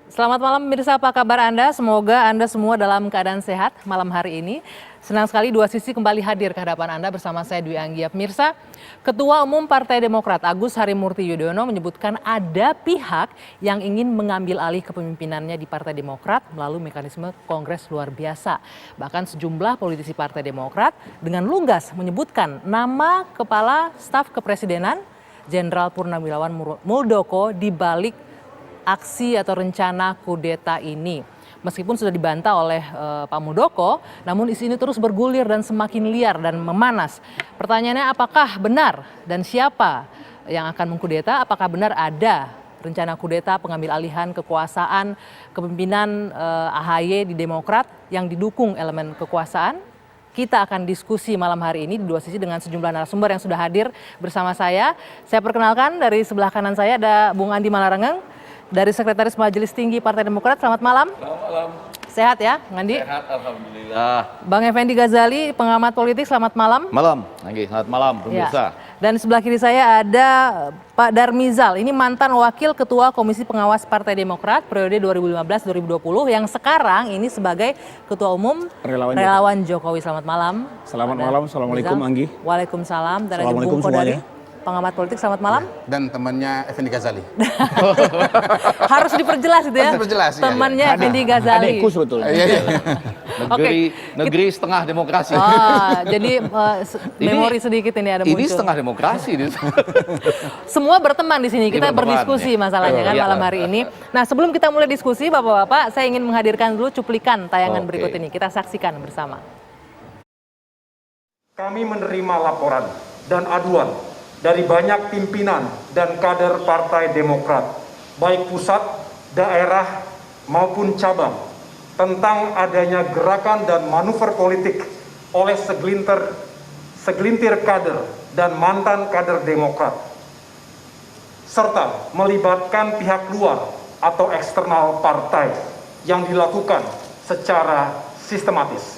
Selamat malam pemirsa, apa kabar Anda? Semoga Anda semua dalam keadaan sehat malam hari ini. Senang sekali dua sisi kembali hadir ke hadapan Anda bersama saya Dwi Anggia. Pemirsa, Ketua Umum Partai Demokrat Agus Harimurti Yudhoyono menyebutkan ada pihak yang ingin mengambil alih kepemimpinannya di Partai Demokrat melalui mekanisme Kongres luar biasa. Bahkan sejumlah politisi Partai Demokrat dengan lugas menyebutkan nama Kepala Staf Kepresidenan Jenderal Purnawirawan Muldoko di balik aksi atau rencana kudeta ini. Meskipun sudah dibantah oleh Pak Muldoko, namun isu ini terus bergulir dan semakin liar dan memanas. Pertanyaannya apakah benar dan siapa yang akan mengkudeta? Apakah benar ada rencana kudeta pengambil alihan kekuasaan kepemimpinan AHY di Demokrat yang didukung elemen kekuasaan? Kita akan diskusi malam hari ini di dua sisi dengan sejumlah narasumber yang sudah hadir bersama saya. Saya perkenalkan dari sebelah kanan saya ada Bung Andi Malarangeng, dari Sekretaris Majelis Tinggi Partai Demokrat. Selamat malam. Selamat malam. Sehat ya, Bang Andi? Sehat, alhamdulillah. Bang Effendi Ghazali, pengamat politik. Selamat malam. Malam, selamat malam pemirsa. Ya. Dan sebelah kiri saya ada Pak Darmizal. Ini mantan Wakil Ketua Komisi Pengawas Partai Demokrat periode 2015-2020 yang sekarang ini sebagai Ketua Umum Relawan Jokowi. Selamat malam. Selamat malam, Assalamualaikum Anggi. Waalaikumsalam. Dan ada Assalamualaikum Bung Kodari, semuanya. pengamat politik. Selamat malam. Dan temannya Effendi Ghazali. Harus diperjelas itu ya. Harus diperjelas, iya, Temannya iya. Effendi Ghazali. Adekku sebetulnya. Negeri setengah demokrasi. Jadi memori sedikit ini ada muncul. Ini setengah demokrasi. Semua berteman di sini. Kita Ini berteman, berdiskusi ya. masalahnya kan Iya. malam hari ini. Nah, sebelum kita mulai diskusi, Bapak-bapak, saya ingin menghadirkan dulu cuplikan tayangan Oke. berikut ini. Kita saksikan bersama. Kami menerima laporan dan aduan dari banyak pimpinan dan kader Partai Demokrat, baik pusat, daerah, maupun cabang, tentang adanya gerakan dan manuver politik oleh segelintir kader dan mantan kader Demokrat, serta melibatkan pihak luar atau eksternal partai yang dilakukan secara sistematis.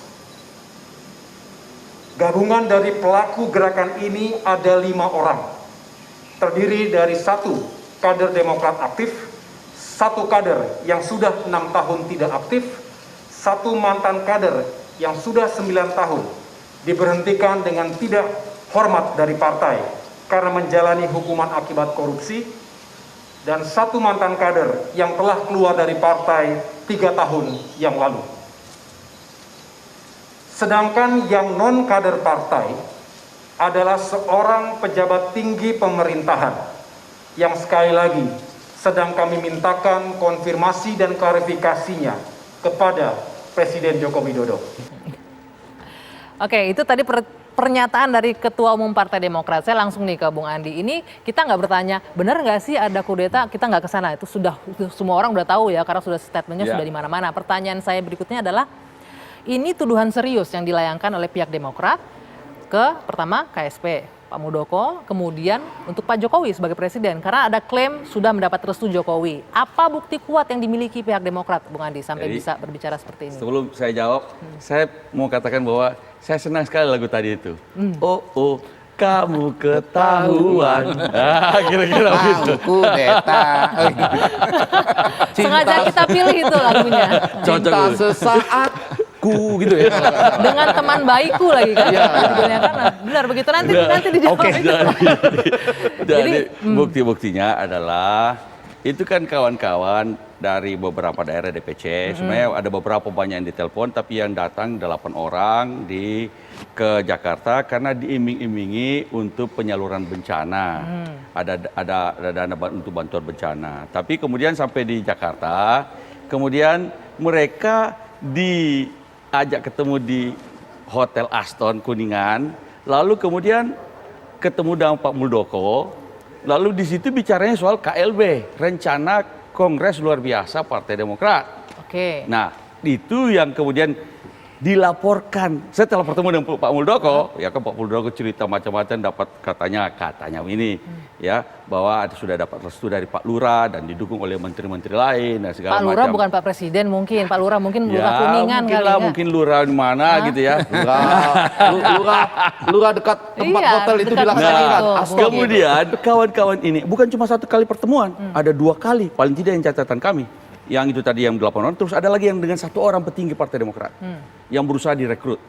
Gabungan dari pelaku gerakan ini ada 5 orang, terdiri dari 1 kader Demokrat aktif, 1 kader yang sudah 6 tahun tidak aktif, 1 mantan kader yang sudah 9 tahun diberhentikan dengan tidak hormat dari partai karena menjalani hukuman akibat korupsi, dan 1 mantan kader yang telah keluar dari partai 3 tahun yang lalu. Sedangkan yang non-kader partai adalah seorang pejabat tinggi pemerintahan yang sekali lagi sedang kami mintakan konfirmasi dan klarifikasinya kepada Presiden Joko Widodo. Oke, itu tadi pernyataan dari Ketua Umum Partai Demokrat. Saya langsung nih ke Bung Andi. Ini kita nggak bertanya, benar nggak sih ada kudeta? Kita nggak ke sana. Itu sudah semua orang udah tahu ya, karena sudah statementnya sudah di mana-mana. Pertanyaan saya berikutnya adalah, ini tuduhan serius yang dilayangkan oleh pihak Demokrat ke pertama KSP, Pak Muldoko, kemudian untuk Pak Jokowi sebagai presiden. Karena ada klaim sudah mendapat restu Jokowi. Apa bukti kuat yang dimiliki pihak Demokrat, Bung Andi, sampai bisa berbicara seperti ini? Sebelum saya jawab, saya mau katakan bahwa saya senang sekali lagu tadi itu. Oh, kamu ketahuan. Kira-kira begitu. Kudeta. Sengaja kita pilih itu lagunya. Cinta sesaat. Gitu ya. Dengan teman baikku lagi kan. Judulnya kan. Benar begitu, nanti dijawab. Jadi bukti-buktinya adalah itu kan kawan-kawan dari beberapa daerah DPC. Sebenarnya ada beberapa banyak yang ditelepon, tapi yang datang 8 orang ke Jakarta karena diiming-imingi untuk penyaluran bencana. Ada dana untuk bantuan bencana. Tapi kemudian sampai di Jakarta, kemudian mereka diajak ketemu di Hotel Aston Kuningan, lalu kemudian ketemu dengan Pak Muldoko, lalu di situ bicaranya soal KLB, rencana Kongres luar biasa Partai Demokrat. Oke. Nah, itu yang kemudian dilaporkan. Setelah bertemu dengan Pak Muldoko, ya kan Pak Muldoko cerita macam-macam, dapat katanya ini ya, bahwa sudah dapat restu dari Pak Lurah dan didukung oleh menteri-menteri lain dan segala macam. Pak Lurah bukan Pak Presiden mungkin, Pak Lurah mungkin Lurah Kuningan kali ya. Mungkin Lurah di mana gitu ya. Lurah dekat tempat hotel itu dekat dilaksanakan. Kemudian kawan-kawan ini bukan cuma 1 kali pertemuan, ada 2 kali paling tidak yang catatan kami. yang itu tadi yang 8 orang, terus ada lagi yang dengan 1 orang petinggi Partai Demokrat yang berusaha direkrut.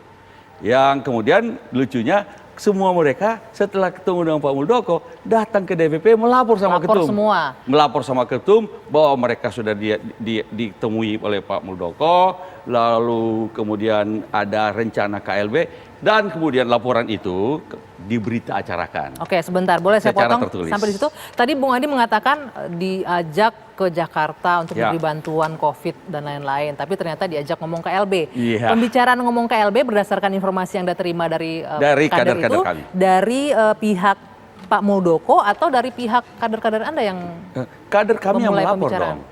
Yang kemudian lucunya semua mereka setelah ketemu dengan Pak Muldoko datang ke DPP melapor sama ketum. Semua. Melapor sama ketum bahwa mereka sudah ditemui oleh Pak Muldoko, lalu kemudian ada rencana KLB dan kemudian laporan itu diberita acarakan. Oke, sebentar, boleh saya Secara potong tertulis. sampai di situ. Tadi Bung Adi mengatakan diajak ke Jakarta untuk Ya. diberi bantuan COVID dan lain-lain, tapi ternyata diajak ngomong KLB. Iya. Pembicaraan ngomong KLB berdasarkan informasi yang Anda terima dari Dari kader kader-kader itu, kami. dari pihak Pak Muldoko atau dari pihak kader-kader Anda yang Kader kami yang memulai melapor pembicaraan? dong.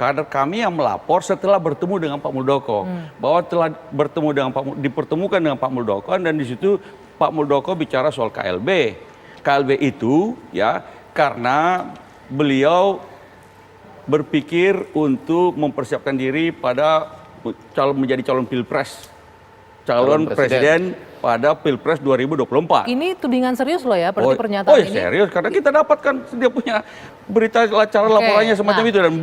Kader kami yang melapor setelah bertemu dengan Pak Muldoko, bahwa telah bertemu dengan dipertemukan dengan Pak Muldoko dan di situ Pak Muldoko bicara soal KLB. KLB itu ya karena beliau berpikir untuk mempersiapkan diri pada menjadi calon pilpres, calon presiden pada pilpres 2024. Ini tudingan serius loh ya, berarti pernyataan ini. Serius, karena kita dapatkan dia punya berita acara laporannya semacam itu dan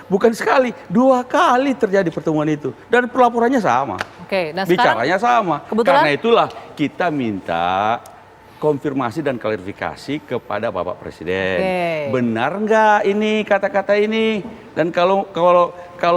bukan sekali, 2 kali terjadi pertemuan itu dan pelaporannya sama. Oke, nah sekarang Bicaranya sama. kebetulan- Karena itulah kita minta konfirmasi dan klarifikasi kepada Bapak Presiden. Oke. Benar nggak ini kata-kata ini? Dan kalau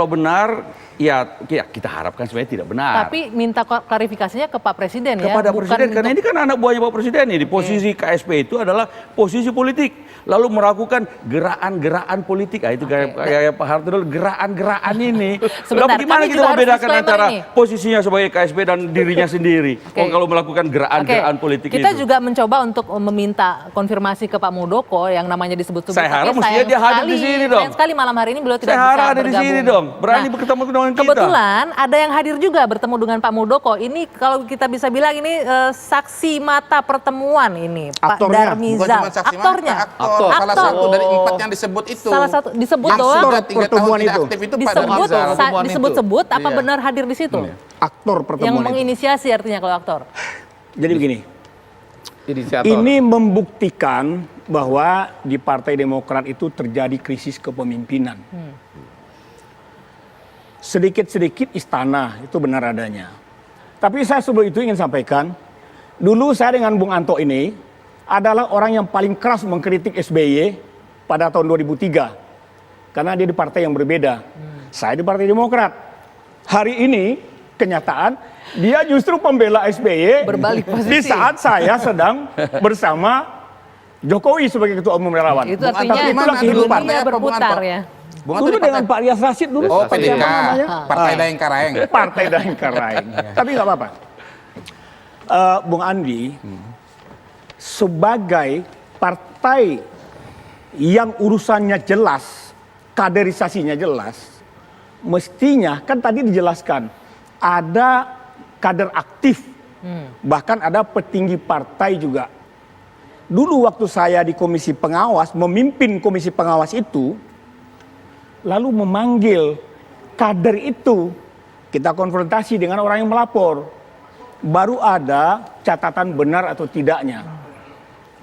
benar, ya kita harapkan sebenarnya tidak benar. tapi minta klarifikasinya ke Pak Presiden ya, Kepada bukan Presiden, karena untuk- ini kan anak buahnya Pak Presiden ini. Posisi KSP itu adalah posisi politik. Lalu melakukan gerakan-gerakan politik. Itu kayak Pak Harto dulu, gerakan-gerakan ini. Sebentar, Lalu gimana kami kita juga harus membedakan disclaimer antara ini. posisinya sebagai KSP dan dirinya sendiri? Oke. Kalau melakukan gerakan-gerakan Oke, politik kita itu. juga mencoba untuk meminta konfirmasi ke Pak Muldoko yang namanya disebut-sebut. Saya harap tapi mestinya sayang dia hadir di sekali- sini dong. Sayang sekali malam hari ini beliau tidak Saya bisa harap ada di bergabung. sini dong. Berani Nah, bertemu dengan kita. kebetulan ada yang hadir juga bertemu dengan Pak Muldoko. Ini kalau kita bisa bilang ini saksi mata pertemuan ini. Pak Aktornya, Bukan Darmizal. cuma saksi Aktornya. mata, aktor. Salah satu dari 4 yang disebut itu. Salah satu disebut yang doang. sudah 3 tahun Pertemuan tidak itu. aktif itu Pak Disebut, Darmizal. disebut-sebut apa Iya. benar hadir di situ? Aktor Yang pertemuan itu. menginisiasi artinya kalau aktor. Jadi begini, Inisiator. ini membuktikan bahwa di Partai Demokrat itu terjadi krisis kepemimpinan. Sedikit-sedikit istana itu benar adanya. Tapi saya sebelum itu ingin sampaikan, dulu saya dengan Bung Anto ini adalah orang yang paling keras mengkritik SBY pada tahun 2003. Karena dia di partai yang berbeda. Saya di Partai Demokrat. Hari ini kenyataan dia justru pembela SBY Berbalik posisi. di saat saya sedang bersama Jokowi sebagai ketua umum relawan. Itu Bung Anto artinya di mana? kehidupan. dunia Apa, Bung berputar Anto? ya. Bung Anto Dulu di dengan partai- Pak Rias Rasid dulu. Oh, Siapa PDK. namanya? Partai Daeng Karaeng. Partai Daeng Karaeng. Tapi nggak apa-apa. Bung Andi, sebagai partai yang urusannya jelas, kaderisasinya jelas, mestinya kan tadi dijelaskan ada kader aktif, bahkan ada petinggi partai juga. Dulu waktu saya di komisi pengawas, memimpin komisi pengawas itu, lalu memanggil kader itu, kita konfrontasi dengan orang yang melapor. Baru ada catatan benar atau tidaknya.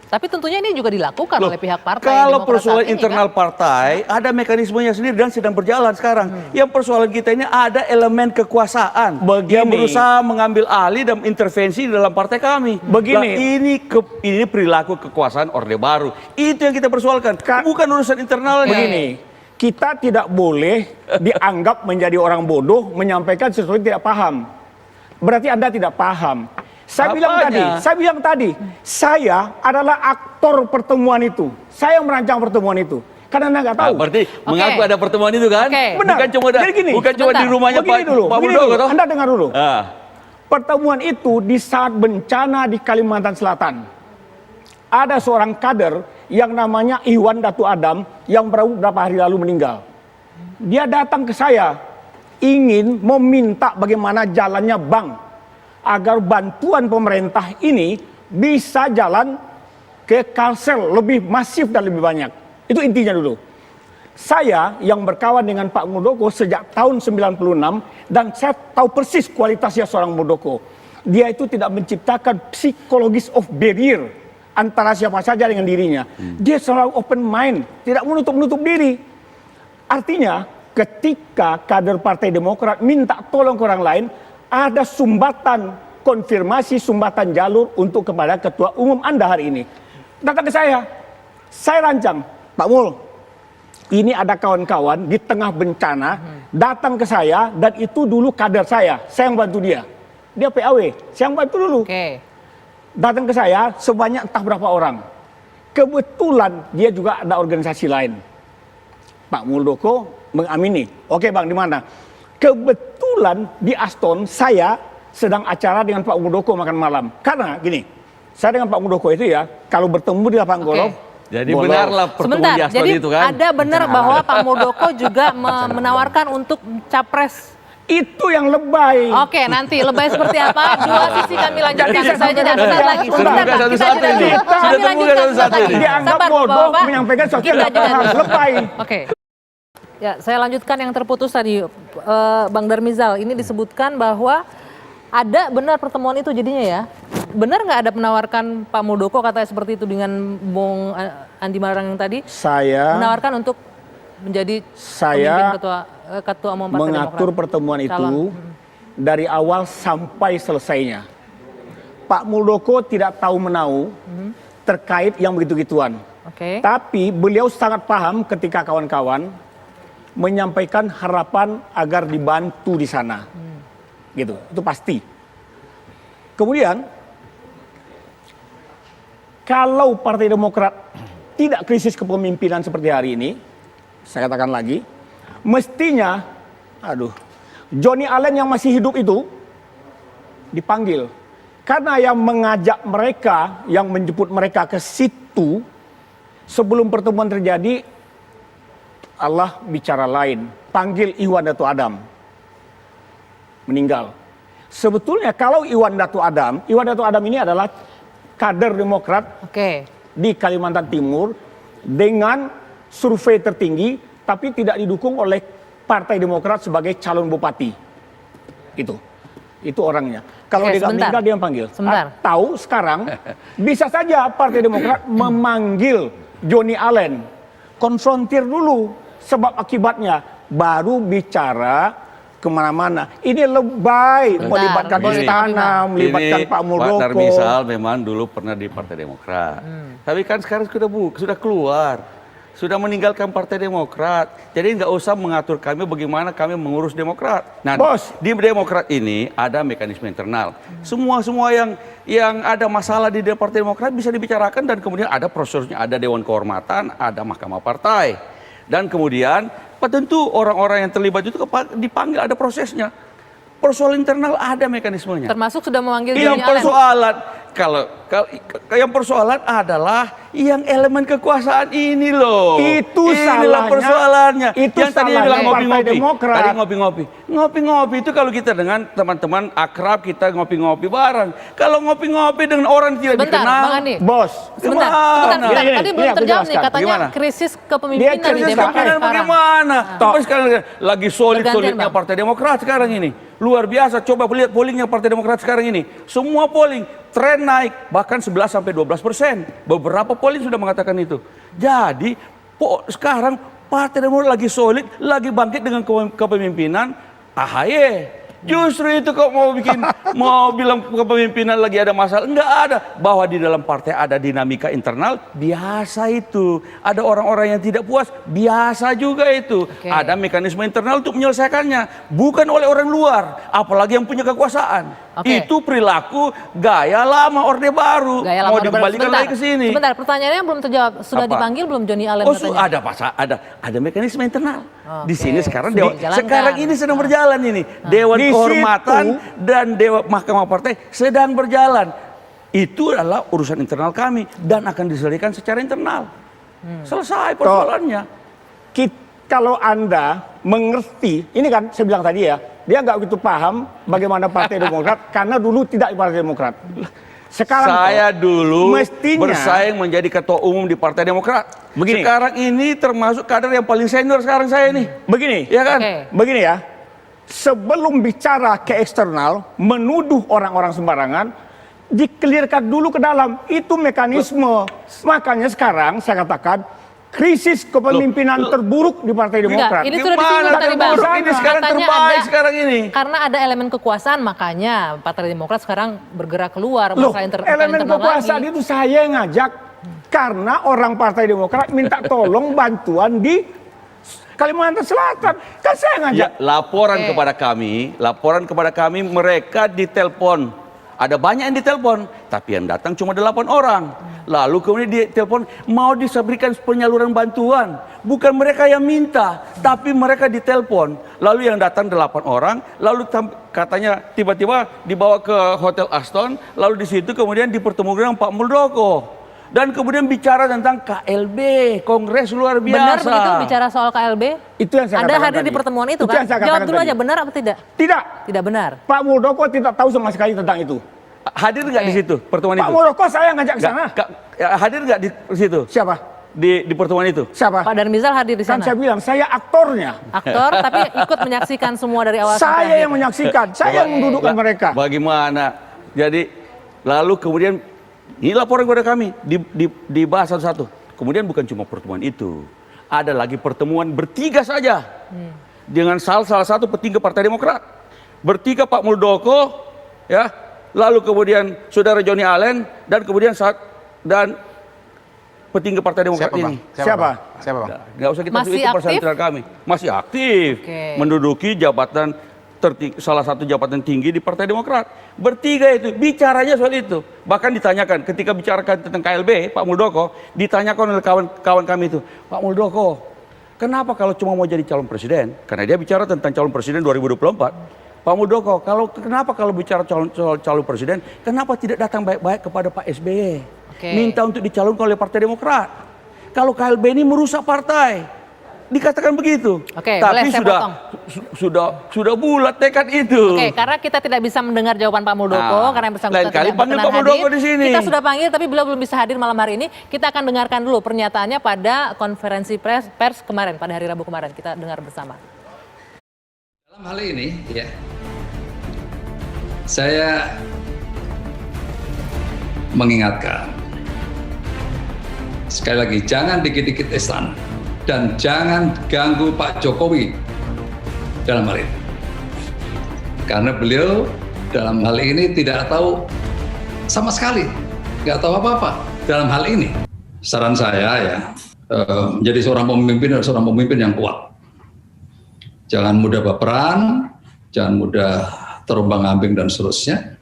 Tapi tentunya ini juga dilakukan Loh, oleh pihak partai. kalau Demokrat persoalan saat ini, internal kan? partai ada mekanismenya sendiri dan sedang berjalan sekarang. Yang persoalan kita ini ada elemen kekuasaan Begini. yang berusaha mengambil alih dan intervensi di dalam partai kami. Begini. Nah, ini perilaku kekuasaan Orde Baru. Itu yang kita persoalkan. Bukan urusan internalnya. Begini, kita tidak boleh dianggap menjadi orang bodoh menyampaikan sesuatu yang tidak paham. Berarti Anda tidak paham. Saya bilang tadi, saya adalah aktor pertemuan itu. Saya merancang pertemuan itu. Karena Anda nggak tahu. Berarti mengaku ada pertemuan itu kan? Oke. Benar. Bukan cuma Jadi gini, bukan cuma di sebentar. rumahnya Begini dulu, Pak begini Muldoko dulu. toh? Anda dengar dulu. Ah. Pertemuan itu di saat bencana di Kalimantan Selatan. Ada seorang kader yang namanya Iwan Datu Adam yang beberapa hari lalu meninggal. Dia datang ke saya ingin meminta bagaimana jalannya bank agar bantuan pemerintah ini bisa jalan ke Kalsel lebih masif dan lebih banyak. Itu intinya dulu. Saya yang berkawan dengan Pak Muldoko sejak tahun 96 dan saya tahu persis kualitasnya seorang Muldoko. Dia itu tidak menciptakan psikologis of barrier antara siapa saja dengan dirinya. Dia selalu open mind, tidak menutup-nutup diri. Artinya ketika kader Partai Demokrat minta tolong ke orang lain, ada sumbatan konfirmasi, sumbatan jalur untuk kepada Ketua Umum Anda hari ini. Datang ke saya rancang, Pak Mul, ini ada kawan-kawan di tengah bencana, datang ke saya, dan itu dulu kader saya yang bantu dia. Dia PAW, saya yang bantu dulu. Oke. Datang ke saya sebanyak entah berapa orang. Kebetulan dia juga ada organisasi lain. Pak Muldoko mengamini. Oke bang, di mana? Kebetulan di Aston saya sedang acara dengan Pak Muldoko makan malam. Karena gini, saya dengan Pak Muldoko itu ya, kalau bertemu di lapangan golf, Jadi golf. benarlah pertemuan Sebentar, di Aston jadi itu kan. ada benar bahwa Pak Muldoko juga menawarkan untuk capres. Itu yang lebay. Oke, nanti lebay seperti apa? Dua sisi kami lanjutkan. Jadi Saya jeda sebentar lagi. Sudah Sebentar, terbuka Pak. Kita satu-satu jeda ini. dulu. Sudah Kami terbuka lanjutkan satu-satu sebentar lagi. ini. Dianggap Sabar, bodoh Bapak-Bapak. menyampaikan sesuatu Kita yang jeda harus dulu. lebay. Oke. Ya, saya lanjutkan yang terputus tadi, Bang Darmizal. Ini disebutkan bahwa ada benar pertemuan itu jadinya ya. Benar nggak ada menawarkan Pak Muldoko katanya seperti itu dengan Bung Andi Marang yang tadi? Saya Menawarkan untuk menjadi pemimpin ketua umum Partai mengatur Demokrat. pertemuan itu Calon. dari awal sampai selesainya. Pak Muldoko tidak tahu menau terkait yang begitu-gituan. Oke. Tapi beliau sangat paham ketika kawan-kawan menyampaikan harapan agar dibantu di sana. Gitu, itu pasti. Kemudian, kalau Partai Demokrat tidak krisis kepemimpinan seperti hari ini, saya katakan lagi, mestinya, Johnny Allen yang masih hidup itu dipanggil. Karena yang mengajak mereka, yang menjemput mereka ke situ, sebelum pertemuan terjadi, Allah bicara lain. Panggil Iwan Datu Adam. Meninggal. Sebetulnya kalau Iwan Datu Adam ini adalah kader Demokrat di Kalimantan Timur dengan survei tertinggi, tapi tidak didukung oleh Partai Demokrat sebagai calon bupati. Itu orangnya. Kalau dia nggak meninggal, dia yang panggil. Atau sekarang bisa saja Partai Demokrat memanggil Johnny Allen, konfrontir dulu sebab akibatnya, baru bicara kemana-mana. Ini lebay, melibatkan istana, melibatkan Pak Muldoko. Pak Darmizal memang dulu pernah di Partai Demokrat. Tapi kan sekarang sudah keluar. Sudah meninggalkan Partai Demokrat. Jadi nggak usah mengatur kami bagaimana kami mengurus Demokrat. Nah, di Demokrat ini ada mekanisme internal. Semua yang ada masalah di Partai Demokrat bisa dibicarakan, dan kemudian ada prosedurnya, ada Dewan Kehormatan, ada Mahkamah Partai. Dan kemudian tentu orang-orang yang terlibat itu dipanggil, ada prosesnya. Persoalan internal ada mekanismenya. Termasuk sudah memanggil Yang Johnny Allen. persoalan yang persoalan adalah yang elemen kekuasaan ini loh. Itu Inilah salahnya. persoalannya. Itu yang tadi bilang salahnya Partai ngopi-ngopi. Demokrat. Tadi ngopi-ngopi. Ngopi-ngopi itu kalau kita dengan teman-teman akrab, kita ngopi-ngopi bareng. Kalau ngopi-ngopi dengan orang yang tidak Sebentar, dikenal, Bang Andi. Bos, Sebentar. Tadi belum terjawab nih, katanya Gimana? krisis kepemimpinan di krisis Demokrat kepemimpinan sekarang. bagaimana? Tapi sekarang lagi solid-solidnya Bang. Partai Demokrat sekarang ini. Luar biasa, coba lihat pollingnya Partai Demokrat sekarang ini. Semua polling, tren naik, bahkan 11-12%. Beberapa polling sudah mengatakan itu. Jadi, sekarang Partai Demokrat lagi solid, lagi bangkit dengan kepemimpinan AHY. Justru itu kok mau bilang kepemimpinan lagi ada masalah. Enggak ada. Bahwa di dalam partai ada dinamika internal, biasa itu. Ada orang-orang yang tidak puas, biasa juga itu. Ada mekanisme internal untuk menyelesaikannya. Bukan oleh orang luar, apalagi yang punya kekuasaan. Itu perilaku gaya lama Orde Baru. Mau dikembalikan lagi ke sini. Sebentar, pertanyaannya belum terjawab. Sudah dipanggil belum Johnny Allen katanya? Ada mekanisme internal. Di sini sekarang ini sedang berjalan ini. Dewan Kehormatan dan Mahkamah Partai sedang berjalan. Itu adalah urusan internal kami dan akan diselesaikan secara internal. Selesai persoalannya. Kalau Anda mengerti, ini kan saya bilang tadi ya, dia nggak begitu paham bagaimana Partai Demokrat karena dulu tidak di Partai Demokrat. Sekarang saya dulu mestinya bersaing menjadi ketua umum di Partai Demokrat. Begini. Sekarang ini termasuk kader yang paling senior sekarang saya ini. Begini, ya kan? Begini ya. Sebelum bicara ke eksternal, menuduh orang-orang sembarangan, dikelirkan dulu ke dalam. Itu mekanisme. Makanya sekarang saya katakan, krisis kepemimpinan terburuk di Partai Demokrat. Ini sudah Gimana disinggung tadi Bang. terburuk? Ini sekarang Katanya terbaik sekarang ini. Karena ada elemen kekuasaan, makanya Partai Demokrat sekarang bergerak keluar. Loh, masalah elemen internal kekuasaan lagi. itu saya yang ngajak karena orang Partai Demokrat minta tolong bantuan di Kalimantan Selatan. Kan saya Ya, ngajak. laporan Oke. kepada kami mereka ditelepon. Ada banyak yang ditelepon, tapi yang datang cuma 8 orang. Lalu kemudian ditelepon mau diberikan penyaluran bantuan. Bukan mereka yang minta, tapi mereka ditelepon. Lalu yang datang 8 orang, lalu katanya tiba-tiba dibawa ke Hotel Aston, lalu di situ kemudian dipertemukan dengan Pak Muldoko. Dan kemudian bicara tentang KLB, Kongres luar Benar biasa. begitu bicara soal KLB? Itu yang saya Anda katakan hadir tadi. di pertemuan itu Itu kan? yang saya Jawab katakan dulu tadi. aja, benar apa tidak? Tidak. Tidak benar. Pak Muldoko tidak tahu sama sekali tentang itu. Hadir nggak di situ pertemuan Pak itu? Muldoko saya ngajak ke sana. Hadir nggak di situ? Siapa? Di pertemuan itu? Siapa? Pak Darmizal hadir di Kan sana. saya bilang, saya aktornya. Aktor, tapi ikut menyaksikan semua dari awal sampai Saya akhir. yang menyaksikan. Saya yang mendudukkan mereka. Bagaimana? Jadi lalu kemudian ini laporan kepada kami dibahas satu-satu. Kemudian bukan cuma pertemuan itu, ada lagi pertemuan bertiga saja dengan salah satu petinggi Partai Demokrat. Bertiga Pak Muldoko, ya, lalu kemudian Saudara Johnny Allen dan kemudian dan petinggi Partai Demokrat Siapa, ini. Bang? Siapa? Siapa, Bang? Nggak usah kita Masih sebut itu aktif? personil kami. Masih aktif. Oke. Menduduki jabatan salah satu jabatan tinggi di Partai Demokrat. Bertiga itu bicaranya soal itu. Bahkan ditanyakan ketika bicarakan tentang KLB, Pak Muldoko ditanyakan oleh kawan-kawan kami itu, Pak Muldoko, kenapa kalau cuma mau jadi calon presiden? Karena dia bicara tentang calon presiden 2024. Pak Muldoko, kenapa kalau bicara calon presiden, kenapa tidak datang baik-baik kepada Pak SBY? Oke. Minta untuk dicalonkan oleh Partai Demokrat. Kalau KLB ini merusak partai. Dikatakan begitu. Oke, tapi boleh saya potong. sudah bulat tekad itu. Oke, karena kita tidak bisa mendengar jawaban Pak Muldoko Nah, karena yang bersangkutan lain kali tidak panggil berkenan Pak Muldoko hadir. di sini. Kita sudah panggil tapi beliau belum bisa hadir malam hari ini. Kita akan dengarkan dulu pernyataannya pada konferensi pers kemarin pada hari Rabu kemarin. Kita dengar bersama. Dalam hal ini, ya, saya mengingatkan sekali lagi, jangan dikit-dikit istana dan jangan ganggu Pak Jokowi dalam hal ini, karena beliau dalam hal ini tidak tahu sama sekali, nggak tahu apa-apa dalam hal ini. Saran saya ya, menjadi seorang pemimpin adalah seorang pemimpin yang kuat. Jangan mudah baperan, jangan mudah terombang-ambing dan seterusnya.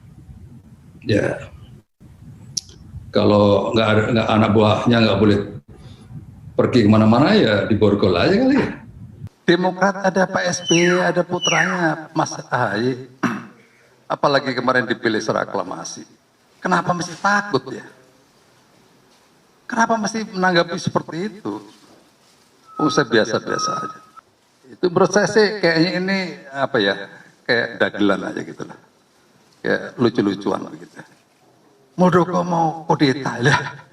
Ya, kalau nggak anak buahnya nggak boleh pergi kemana-mana ya di borgol aja kali ya. Demokrat ada Pak SBY, ada putranya Mas AHY. Apalagi kemarin dipilih secara aklamasi. Kenapa mesti takut ya? Kenapa mesti menanggapi seperti itu? Saya biasa-biasa aja. Itu menurut saya sih kayaknya ini apa ya, kayak dagelan aja gitu lah. Kayak lucu-lucuan begitu. Muldoko mau kudeta lah.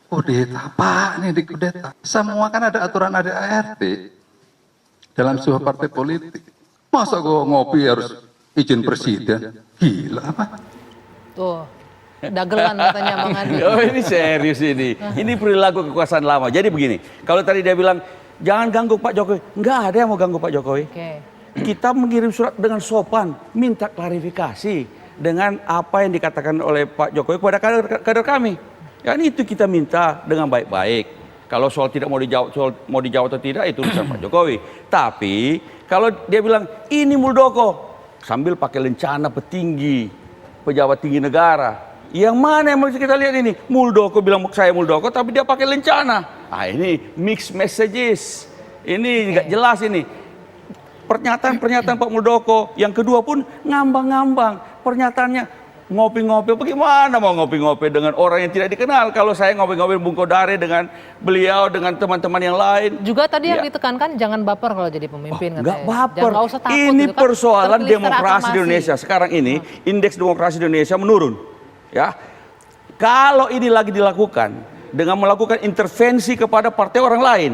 Kudeta apa nih di kudeta? Semua kan ada aturan ADART dalam sebuah partai politik. Masa gua ngopi harus izin presiden? Gila apa? Tuh, dagelan katanya Bang Andi. Oh, ini serius ini. Ini perilaku kekuasaan lama. Jadi begini, kalau tadi dia bilang jangan ganggu Pak Jokowi, nggak ada yang mau ganggu Pak Jokowi. Oke. Kita mengirim surat dengan sopan, minta klarifikasi dengan apa yang dikatakan oleh Pak Jokowi kepada kader kami. Kan itu kita minta dengan baik-baik. Kalau soal tidak mau dijawab atau tidak itu urusan Pak Jokowi. Tapi kalau dia bilang ini Muldoko sambil pakai lencana petinggi, pejabat tinggi negara. Yang mana yang mesti kita lihat ini? Muldoko bilang saya Muldoko tapi dia pakai lencana. Ah ini mixed messages. Ini nggak jelas ini. Pernyataan Pak Muldoko yang kedua pun ngambang-ngambang. Pernyataannya ngopi-ngopi, bagaimana mau ngopi-ngopi dengan orang yang tidak dikenal? Kalau saya ngopi-ngopi Bung Kodare dengan beliau, dengan teman-teman yang lain. Juga tadi yang Ya. ditekankan jangan baper kalau jadi pemimpin. Nggak katanya. baper. Nggak usah takut Ini gitu kan. persoalan Terpilih secara demokrasi di aklamasi. Indonesia. Sekarang ini indeks demokrasi di Indonesia menurun. Ya, kalau ini lagi dilakukan dengan melakukan intervensi kepada partai orang lain,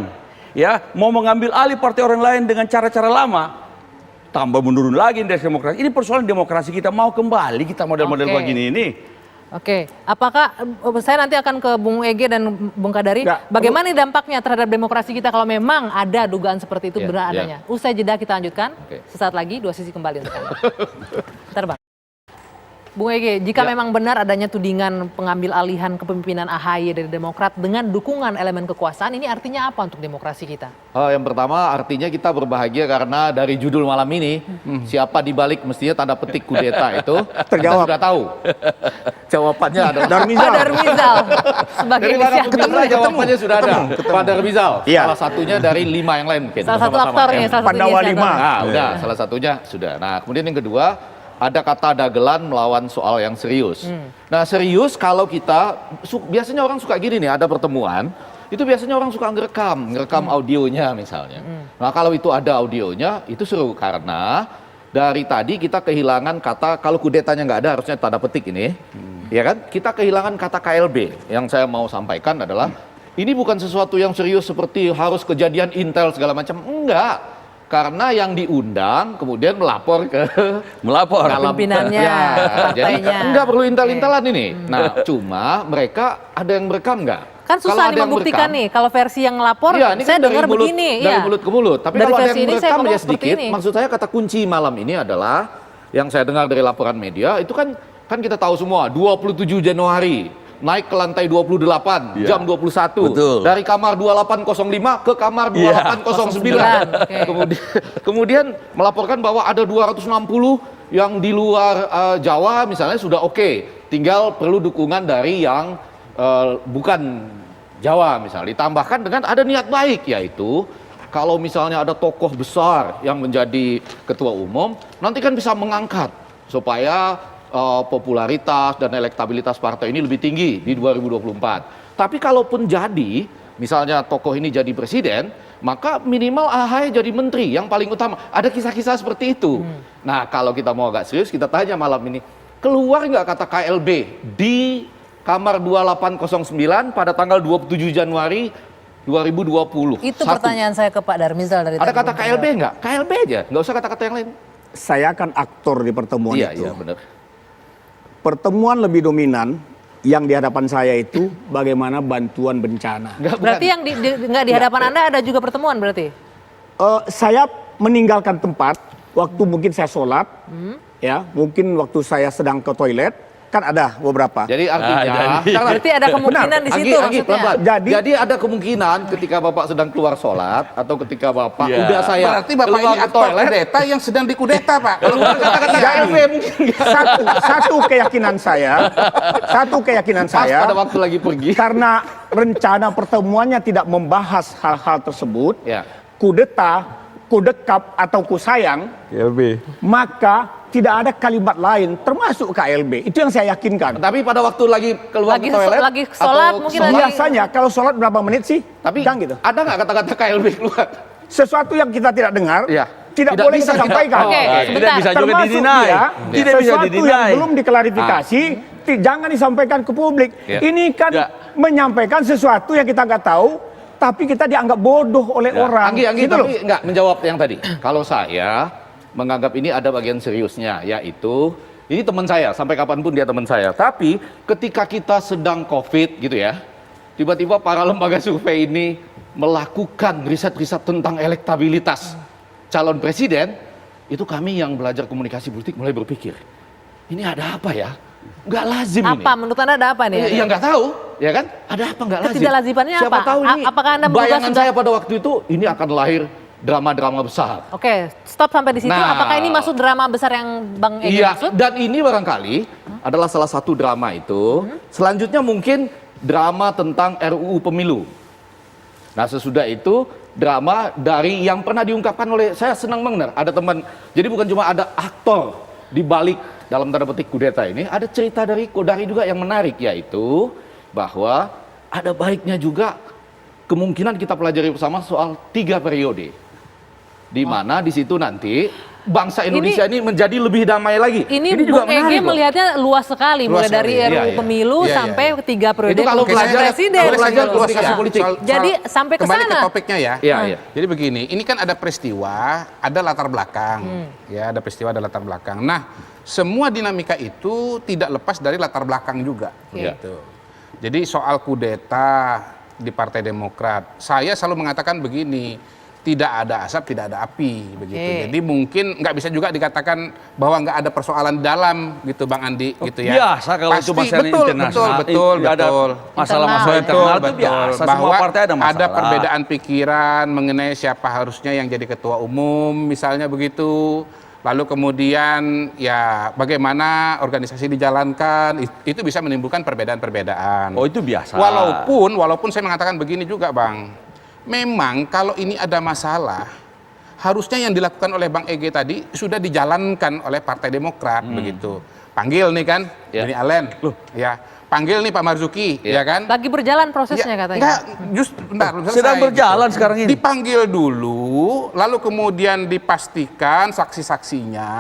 ya, mau mengambil alih partai orang lain dengan cara-cara lama, tambah menurun lagi indeks demokrasi. Ini persoalan demokrasi kita mau kembali kita model-model Oke. begini ini. Oke, apakah saya nanti akan ke Bung Ege dan Bung Kadari, bagaimana nih dampaknya terhadap demokrasi kita kalau memang ada dugaan seperti itu benar adanya? Usai jeda kita lanjutkan, sesaat lagi dua sisi kembali untuk Anda. Bentar Bang. Bung Ege, jika memang benar adanya tudingan pengambil alihan kepemimpinan AHY dari Demokrat dengan dukungan elemen kekuasaan, ini artinya apa untuk demokrasi kita? Yang pertama artinya kita berbahagia karena dari judul malam ini, siapa dibalik mestinya tanda petik kudeta itu, terjawab. kita sudah tahu. Jawabannya adalah Darmizal. Pak Darmizal sebagai dari para inisiator. pemirsa jawabannya sudah ada. Pak Darmizal, Iya. salah satunya dari 5 yang lain mungkin. Salah satu bersama-sama. aktornya, salah satu Pandawa inisiator. 5. Nah, udah salah satunya sudah. Nah, kemudian yang kedua ada kata dagelan melawan soal yang serius. Nah, serius kalau kita biasanya orang suka gini nih, ada pertemuan, itu biasanya orang suka ngerekam audionya misalnya. Nah, kalau itu ada audionya, itu seru karena dari tadi kita kehilangan kata, kalau kudetanya nggak ada harusnya tanda petik ini, ya kan? Kita kehilangan kata KLB. Yang saya mau sampaikan adalah ini bukan sesuatu yang serius seperti harus kejadian intel segala macam, enggak. Karena yang diundang kemudian melapor ke Pimpinannya, jadi partainya. enggak perlu intel-intelan ini. Nah, cuma mereka ada yang merekam enggak? Kan Kalau susah ada nih yang membuktikan merekam, nih, kalau versi yang ngelapor, iya, ini saya kan dari dengar mulut, begini. dari Iya. mulut ke mulut. Tapi Dari kalau ada versi yang ini saya merekam ngomong ya seperti sedikit, ini. maksud saya kata kunci malam ini adalah yang saya dengar dari laporan media, itu kan kita tahu semua, 27 Januari, naik ke lantai 28, jam 21. Betul. Dari kamar 2805 ke kamar 2809. Kemudian melaporkan bahwa ada 260 yang di luar Jawa misalnya sudah oke. Tinggal perlu dukungan dari yang bukan Jawa misalnya. Ditambahkan dengan ada niat baik, yaitu kalau misalnya ada tokoh besar yang menjadi ketua umum, nanti kan bisa mengangkat supaya popularitas dan elektabilitas partai ini lebih tinggi di 2024. Tapi kalaupun jadi, misalnya tokoh ini jadi presiden, maka minimal AHY jadi menteri yang paling utama. Ada kisah-kisah seperti itu. Nah, kalau kita mau agak serius, kita tanya malam ini, keluar nggak kata KLB di kamar 2809 pada tanggal 27 Januari 2020? Itu Satu. pertanyaan saya ke Pak Darmizal dari Ada tadi, kata Bung KLB Kadari. nggak? KLB aja, nggak usah kata-kata yang lain. Saya kan aktor di pertemuan Iya, itu. iya benar. Pertemuan lebih dominan yang di hadapan saya itu bagaimana bantuan bencana. Nggak, Berarti yang nggak di hadapan Anda ada juga pertemuan berarti? Saya meninggalkan tempat waktu mungkin saya sholat, ya mungkin waktu saya sedang ke toilet, kan ada beberapa. Jadi artinya, Berarti ada kemungkinan di situ Anggi, maksudnya. pelan-pelan. Jadi- Jadi ada kemungkinan ketika Bapak sedang keluar sholat atau ketika Bapak Iya. udah saya Berarti Bapak keluar ini ke aktor toilet, kudeta yang sedang dikudeta, Pak. keluar kata-kata KLB mungkin nggak. Satu keyakinan saya, Pada waktu lagi pergi. karena rencana pertemuannya tidak membahas hal-hal tersebut, Ya. kudeta, kudekap atau kusayang, maka tidak ada kalimat lain termasuk KLB. Itu yang saya yakinkan. Tapi pada waktu lagi keluar Lagi ke toilet, lagi sholat atau mungkin sholat, lagi. Biasanya kalau sholat berapa menit sih? tapi Kan gitu. ada nggak kata-kata KLB keluar? Sesuatu yang kita tidak dengar, Iya. tidak Tidak boleh bisa kita sampaikan. Oke, Tidak sebentar. bisa juga Termasuk didinai. dia, Tidak bisa sesuatu yang didinai. belum diklarifikasi, jangan disampaikan ke publik. Ya. Ini kan Ya. menyampaikan sesuatu yang kita nggak tahu, tapi kita dianggap bodoh oleh orang. Anggi, Gitu loh. tapi nggak menjawab yang tadi. Kalau saya menganggap ini ada bagian seriusnya, yaitu ini teman saya, sampai kapanpun dia teman saya. Tapi ketika kita sedang COVID gitu ya, tiba-tiba para lembaga survei ini melakukan riset-riset tentang elektabilitas calon presiden, itu kami yang belajar komunikasi politik mulai berpikir, ini ada apa ya? Nggak lazim ini. Apa menurut Anda ada apa nih? Ya nggak tahu, ya kan? Ada apa nggak lazim? Ketidaklazimannya Siapa apa? tahu ini Apakah Anda menduga bayangan sudah- saya pada waktu itu ini akan lahir drama-drama besar. Oke, stop sampai di situ. Nah. Apakah ini masuk drama besar yang Bang Ege Iya, maksud? dan ini barangkali adalah salah satu drama itu. Selanjutnya mungkin drama tentang RUU Pemilu. Nah, sesudah itu drama dari yang pernah diungkapkan oleh, saya senang banget ada teman. Jadi bukan cuma ada aktor di balik dalam tanda petik kudeta ini, ada cerita dari Kodari juga yang menarik, yaitu bahwa ada baiknya juga kemungkinan kita pelajari bersama soal 3 periode. Di mana di situ nanti bangsa Indonesia ini menjadi lebih damai lagi. Ini juga Bung Ege melihatnya luas sekali, mulai dari RUU pemilu sampai 3 periode itu kalau belajar presiden. komunikasi politik. Jadi sampai ke Kembali ke sana. topiknya ya. Iya. Jadi begini, ini kan ada peristiwa, ada latar belakang. Ya, ada peristiwa, ada latar belakang. Nah, semua dinamika itu tidak lepas dari latar belakang juga. Gitu. Jadi soal kudeta di Partai Demokrat, saya selalu mengatakan begini, tidak ada asap, tidak ada api, begitu. Jadi mungkin nggak bisa juga dikatakan bahwa nggak ada persoalan dalam, gitu, Bang Andi, gitu ya. Biasa kalau itu masalah internasional. Betul. Ada masalah-masalah internal itu biasa. Bahwa Semua partai ada masalah. ada perbedaan pikiran mengenai siapa harusnya yang jadi ketua umum, misalnya begitu. Lalu kemudian ya bagaimana organisasi dijalankan, itu bisa menimbulkan perbedaan-perbedaan. Oh, itu biasa. Walaupun saya mengatakan begini juga, Bang. Memang kalau ini ada masalah, harusnya yang dilakukan oleh Bang Ege tadi sudah dijalankan oleh Partai Demokrat, begitu. Panggil nih kan, ini Alen, ya. Panggil nih Pak Marzuki, ya kan? Lagi berjalan prosesnya katanya. Enggak, bentar, belum selesai, Sedang berjalan sekarang ini. Dipanggil dulu, lalu kemudian dipastikan saksi-saksinya,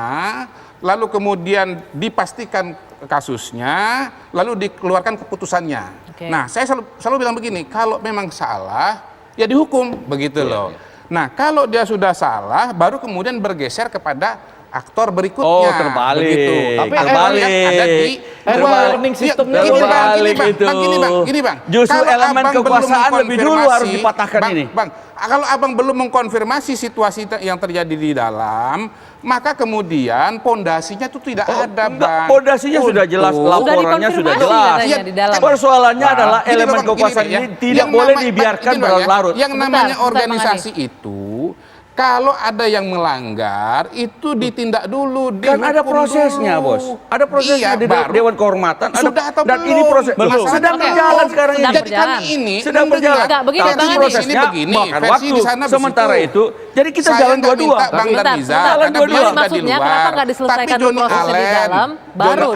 lalu kemudian dipastikan kasusnya, lalu dikeluarkan keputusannya. Nah, saya selalu bilang begini, kalau memang salah, ya dihukum, begitu loh. Nah, kalau dia sudah salah, baru kemudian bergeser kepada aktor berikutnya. Oh, terbalik. Begitu. Tapi terbalik. Yang ada di warning systemnya gini bang. Justru Kalau elemen abang kekuasaan belum lebih dulu harus mengkonfirmasi, dipatahkan bang, ini. Bang, kalau abang belum mengkonfirmasi situasi yang terjadi di dalam, maka kemudian pondasinya itu tidak ada, Bang. Pondasinya sudah jelas, laporannya sudah jelas. katanya di dalam. Persoalannya adalah Gini elemen loh, Bang, kekuasaan gini ya. ini tidak boleh dibiarkan berlarut-larut. Yang namanya Sebentar, organisasi itu, kalau ada yang melanggar, itu ditindak dulu, Kan ada dihukum prosesnya, dulu. Bos. Ada prosesnya di baru. Dewan Kehormatan. Sudah atau dan belum? ini proses Masalahnya sedang belum. berjalan sekarang ini. Sedang Jadi berjalan. kami ini Sedang berjalan. Enggak, begini, Tapi Bang Andi. prosesnya begini, makan versi waktu. di sana Sementara begitu. itu, jadi kita Saya jalan nggak dua-dua. minta Bang Bentar, Darmiza, bentar. Jalan karena dua-dua. beliau sudah di Maksudnya luar. kenapa nggak diselesaikan Tapi dulu Joni prosesnya di Allen, dalam, baru?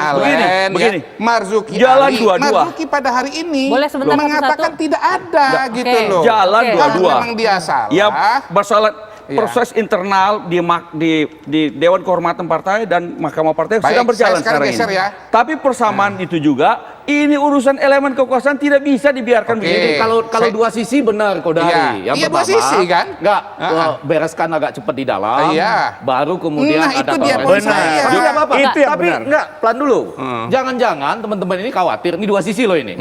Begini. Marzuki Jalan Ali, dua-dua. Marzuki pada hari ini Boleh sebentar, mengatakan satu-satu? tidak ada, gitu Oke. loh. Jalan Oke. dua-dua. Kalau memang dia salah, Ya, masalah Iya. proses internal di Dewan Kehormatan Partai dan Mahkamah Partai Baik, sedang berjalan saya sekarang sekarang ini. geser ya. Tapi persamaan itu juga, ini urusan elemen kekuasaan tidak bisa dibiarkan Oke. begini. Kalau Saya- dua sisi benar Kodari. Iya. Yang Iya, dua pertama, sisi, kan? Enggak, Heeh. bereskan agak cepat di dalam. Iya. Baru kemudian Nah, ada itu dia poin kongres. saya. Tapi nggak apa-apa. Itu yang Tapi benar. enggak, pelan dulu. Jangan-jangan teman-teman ini khawatir, ini dua sisi loh ini.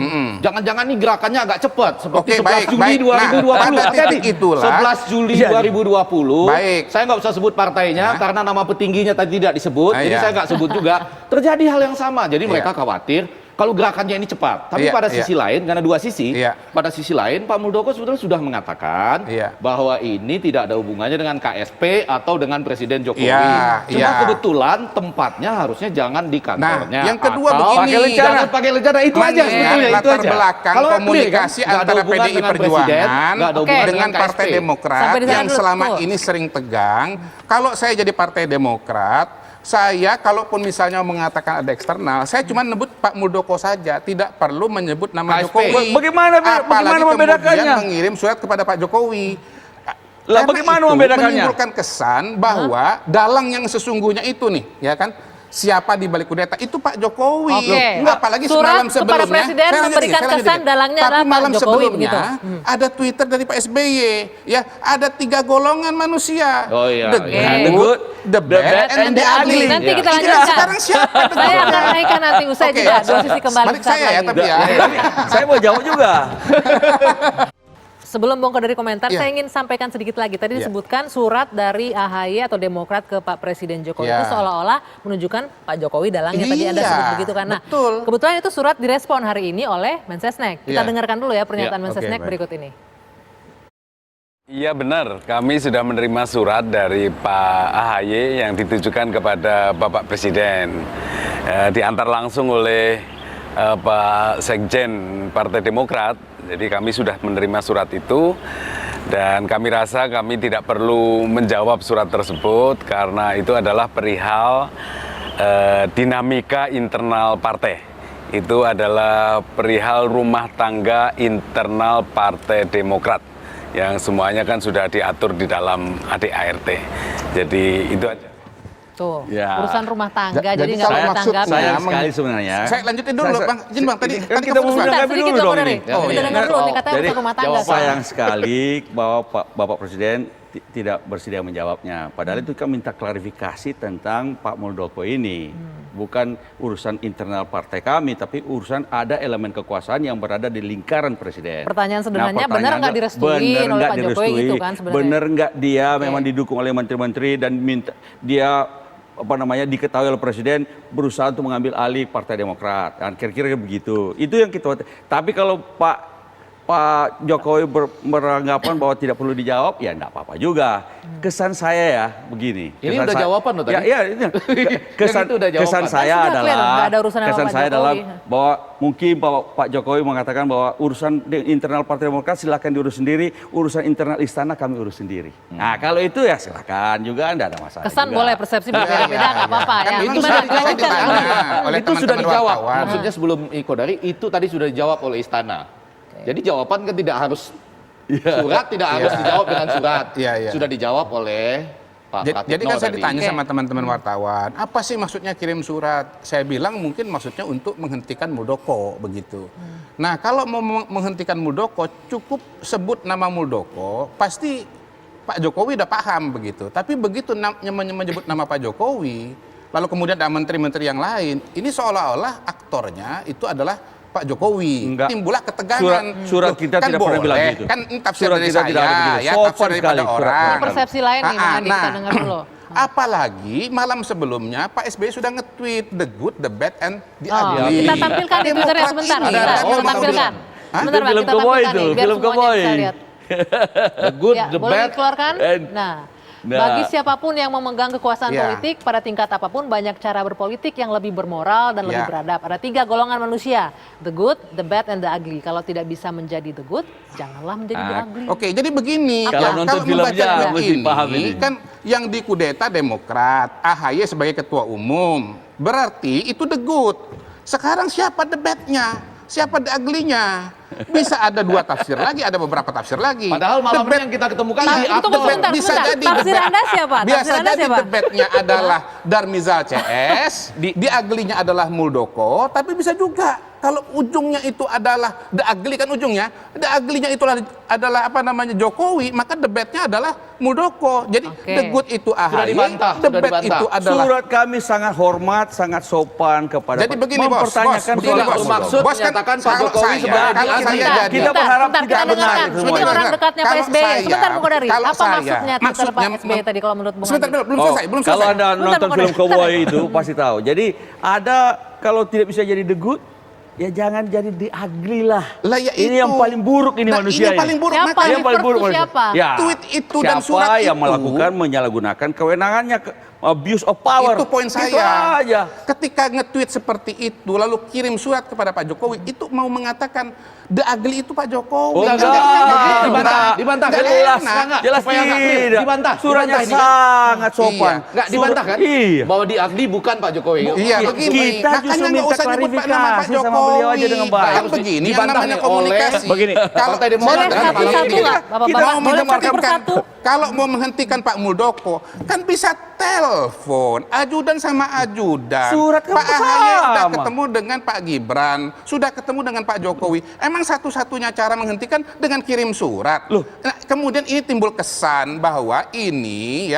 Jangan-jangan ini gerakannya agak cepat seperti Oke, 11 baik, Juli baik. 2020. Nah, pada Hati-hati. titik itulah. 11 Juli Iya. 2020. Baik. Saya nggak usah sebut partainya karena nama petingginya tadi tidak disebut. Jadi Iya. saya nggak sebut juga. Terjadi hal yang sama. Jadi Iya. mereka khawatir kalau gerakannya ini cepat. Tapi Iya, pada iya. sisi lain, karena dua sisi, Iya. pada sisi lain Pak Muldoko sebetulnya sudah mengatakan Iya. bahwa ini tidak ada hubungannya dengan KSP atau dengan Presiden Jokowi. Iya, Cuma iya. kebetulan tempatnya harusnya jangan di kantornya. Yang kedua atau begini. Pakai lencana. Jangan pakai lencana, itu aja Mengingat sebetulnya, itu latar aja. belakang Kalau komunikasi nggak ada antara hubungan PDI dengan Perjuangan Presiden, nggak ada hubungan dengan KSP. Partai Demokrat Sampai di sana yang dulu, selama betul. ini sering tegang. Kalau saya jadi Partai Demokrat, saya kalaupun misalnya mengatakan ada eksternal, saya cuma menyebut Pak Muldoko saja, tidak perlu menyebut nama KSP. Jokowi. Bagaimana Apalagi membedakannya? kemudian mengirim surat kepada Pak Jokowi. Lah, Karena bagaimana itu membedakannya? menimbulkan kesan bahwa dalang yang sesungguhnya itu nih, ya kan? Siapa di balik kudeta itu Pak Jokowi. Oke. Apalagi Surat semalam kepada sebelumnya. Presiden saya lanjutin, memberikan saya lanjutin. kesan dalangnya Tapi adalah Pak malam Jokowi, sebelumnya begitu. ada Twitter dari Pak SBY, ya ada 3 golongan manusia. Oh, iya, The iya. good, the bad, and the ugly. Nanti kita Ini lanjutkan. sekarang siapa? Saya akan naikkan nanti usai Oke. jeda. Dua sisi kembali Balik saat saya ya, lagi. tapi ya. Saya mau jawab juga. Sebelum bongkar dari komentar, Iya. saya ingin sampaikan sedikit lagi. Tadi Iya. disebutkan surat dari AHY atau Demokrat ke Pak Presiden Jokowi Iya. itu seolah-olah menunjukkan Pak Jokowi dalangnya tadi Anda Iya, sebut begitu kan. Nah, betul. kebetulan itu surat direspon hari ini oleh Mensesnek. Kita Iya. dengarkan dulu ya pernyataan Iya, Mensesnek oke, baik. berikut ini. Iya benar, kami sudah menerima surat dari Pak AHY yang ditujukan kepada Bapak Presiden. Diantar langsung oleh Pak Sekjen Partai Demokrat, jadi kami sudah menerima surat itu. Dan kami rasa kami tidak perlu menjawab surat tersebut karena itu adalah perihal dinamika internal partai. Itu adalah perihal rumah tangga internal Partai Demokrat yang semuanya kan sudah diatur di dalam ADART. Jadi itu aja. Tuh, Ya. urusan rumah tangga, Jadi jadi nggak kalau boleh maksud tanggapi. Sayang sekali sebenarnya. Saya lanjutin dulu, Bang. Izin Bang, tadi kan kita kamu mau sebentar. Sebentar, menanggapi sedikit dulu Bang dong Kodari. ini. Kita iya. dengar dulu nih, katanya Jadi urusan rumah tangga. sayang sekali bahwa Bapak Presiden tidak bersedia menjawabnya. Padahal itu kan minta klarifikasi tentang Pak Muldoko ini. Bukan urusan internal partai kami, tapi urusan ada elemen kekuasaan yang berada di lingkaran Presiden. Pertanyaan sederhananya, benar pertanyaan nggak direstuin oleh Pak Jokowi gitu kan sebenarnya? Benar nggak dia memang didukung oleh menteri-menteri dan minta dia diketahui oleh Presiden berusaha untuk mengambil alih Partai Demokrat. Dan kira-kira begitu. Itu yang kita. Tapi kalau Pak Jokowi beranggapan bahwa tidak perlu dijawab, ya enggak apa-apa juga. Kesan saya ya begini. Ini Kesan udah jawaban loh tadi. Ya, kesan, itu udah jawaban. kesan saya Kan sudah clear, adalah nggak ada urusan sama kesan Pak saya adalah Jokowi. bahwa mungkin Pak Jokowi mengatakan bahwa urusan internal Partai Demokrat silakan diurus sendiri, urusan internal istana kami urus sendiri. Nah, kalau itu ya silakan juga, enggak ada masalah. Kesan juga. boleh, persepsi berbeda-beda, nggak apa-apa. Kan Ya, itu gimana? sudah Lanjutkan. ditanya oleh Itu sudah teman-teman dijawab. wartawan. Maksudnya sebelum Iko dari itu tadi sudah dijawab oleh istana. Jadi jawaban kan tidak harus surat, tidak harus dijawab dengan surat. Iya, iya. Sudah dijawab oleh Pak Pratikno Jadi kan saya tadi. ditanya Oke. sama teman-teman wartawan, apa sih maksudnya kirim surat? Saya bilang mungkin maksudnya untuk menghentikan Muldoko begitu. Nah, kalau mau menghentikan Muldoko, cukup sebut nama Muldoko, pasti Pak Jokowi udah paham begitu. Tapi begitu menyebut nama Pak Jokowi, lalu kemudian ada menteri-menteri yang lain, ini seolah-olah aktornya itu adalah Pak Jokowi. Enggak. Timbullah ketegangan. Surat kita Kan tidak pernah bilang boleh, gitu. Kan ini tafsir Surat dari kita tidak ada saya, begitu. ya Sopan tafsir daripada sekali surat orang. Ini persepsi lain nih, Bang Andi, kita dengar dulu. Apalagi malam sebelumnya Pak SBY sudah nge-tweet the good, the bad, and the Oh, ugly. kita tampilkan di Twitternya Demokrat sebentar. ini Kita memang tampilkan. Hah? Sebentar, Bang, Film kita cowboy tampilkan itu, nih, biar film semuanya cowboy. bisa lihat. The good, Ya, the boleh bad. dikeluarkan? Nah, Nah. bagi siapapun yang memegang kekuasaan Ya. politik pada tingkat apapun, banyak cara berpolitik yang lebih bermoral dan lebih Ya. beradab. Ada 3 golongan manusia, the good, the bad, and the ugly. Kalau tidak bisa menjadi the good, janganlah menjadi the ugly. Oke, jadi begini. Kalau nonton filmnya membaca mesti paham ini. kan yang dikudeta Demokrat, AHY sebagai ketua umum, berarti itu the good. Sekarang siapa the bad-nya? Siapa the ugly-nya? Bisa ada 2 tafsir lagi, ada beberapa tafsir lagi. Padahal malam ini yang kita ketemukan di Tunggu aktor. sebentar, Bisa sebentar. jadi Tafsir debat. Anda siapa? Biasa Tafsir Anda jadi siapa? debatnya adalah Darmizal CS, di ugly-nya adalah Muldoko, tapi bisa juga kalau ujungnya itu adalah the ugly kan ujungnya, the ugly-nya itu adalah apa namanya Jokowi, maka debatnya adalah Muldoko. Jadi Oke. the good itu AHY, dibantah, the sudah bad dibantah. itu adalah. Surat kami sangat hormat, sangat sopan kepada Jadi begini bos, mempertanyakan begini, soal bos. bermaksud Bos kan menyatakan Pak kalau Jokowi saya- sebagai kalau the saya ugly. jadi Kita berharap Sebentar, tidak kita benar dengarkan. itu Ini semuanya. orang dekatnya Pak Kalau SBY. saya- Sebentar, Bung Kodari. kalau Apa saya- maksudnya Twitter Pak maksudnya- SBY tadi kalau menurut Bung Sebentar, Andi? belum selesai, belum Kalau selesai. Anda Bentar, nonton Bang film Kodari. cowboy itu pasti tahu. Jadi ada kalau tidak bisa jadi the good, ya jangan jadi the ugly lah. Lah, ya Ini itu. yang paling buruk ini Nah, manusia ini yang paling buruk. Siapa? Makanya Yang paling buruk Liverpool manusia. siapa? Ya, Tweet itu dan siapa surat yang itu. melakukan menyalahgunakan kewenangannya, abuse of power. Itu poin saya. Itu aja. Ketika nge-tweet seperti itu, lalu kirim surat kepada Pak Jokowi, itu mau mengatakan the ugly itu Pak Jokowi. Oh, Nggak enggak. enak. Dibantah. Nggak Jelas, enak. jelas Supaya nggak clear. tidak. Dibantah. Suratnya Dibantah ini kan. sangat sopan. Nggak dibantah kan? Iya. Bahwa di ugly bukan Pak Jokowi. Iya, begini. Kita Makanya justru nggak minta usah nyebut nama Pak klarifikasi sama Jokowi. beliau aja dengan baik. Kan begini, yang Dibantah namanya nih komunikasi. Begini. Kalau Partai Demokrat Boleh dengan satu-satu Pak nggak, kita Bapak-bapak? mau Boleh satu mendengarkan persatu? kalau mau menghentikan Pak Muldoko kan bisa telepon ajudan sama ajudan. Surat kan Pak AHY sudah sama. ketemu dengan Pak Gibran, sudah ketemu dengan Pak Jokowi. Emang satu-satunya cara menghentikan dengan kirim surat. Loh. Nah, kemudian ini timbul kesan bahwa ini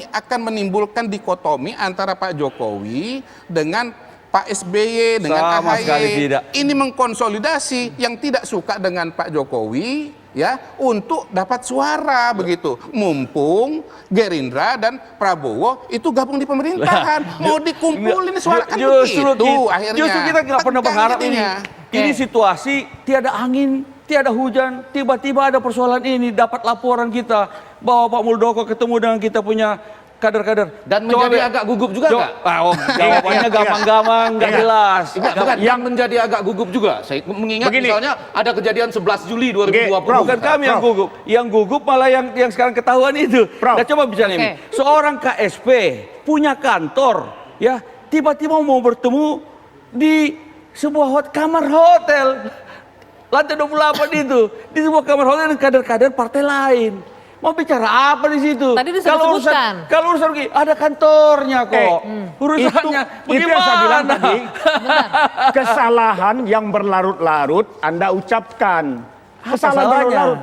akan menimbulkan dikotomi antara Pak Jokowi dengan Pak SBY dengan Sama AHY. sekali tidak. Ini mengkonsolidasi yang tidak suka dengan Pak Jokowi ya untuk dapat suara begitu. Mumpung Gerindra dan Prabowo itu gabung di pemerintahan, mau dikumpulin suara kan begitu akhirnya. Justru kita nggak pernah Tegang berharap ini. jadinya. Ini situasi tiada angin, tiada hujan, tiba-tiba ada persoalan ini. Dapat laporan kita bahwa Pak Muldoko ketemu dengan kita punya kader-kader. Dan Coba menjadi Be- agak gugup juga nggak? Jawabannya gampang-gampang, nggak jelas. Enggak, bukan. Yang menjadi agak gugup juga. Saya mengingat Begini. misalnya ada kejadian 11 Juli 2020. Bukan kami yang gugup, yang gugup malah yang sekarang ketahuan itu. Prof. Nah, coba bicara ini. Oke. Seorang KSP punya kantor, ya tiba-tiba mau bertemu di sebuah kamar hotel lantai 28 itu, di sebuah kamar hotel dengan kader-kader partai lain. Mau bicara apa di situ? Tadi disebutkan. Kalau urusan begini, ada kantornya kok. Urusannya itu yang saya bilang tadi. Kesalahan yang berlarut-larut Anda ucapkan. Kesalahan berlarut-larut.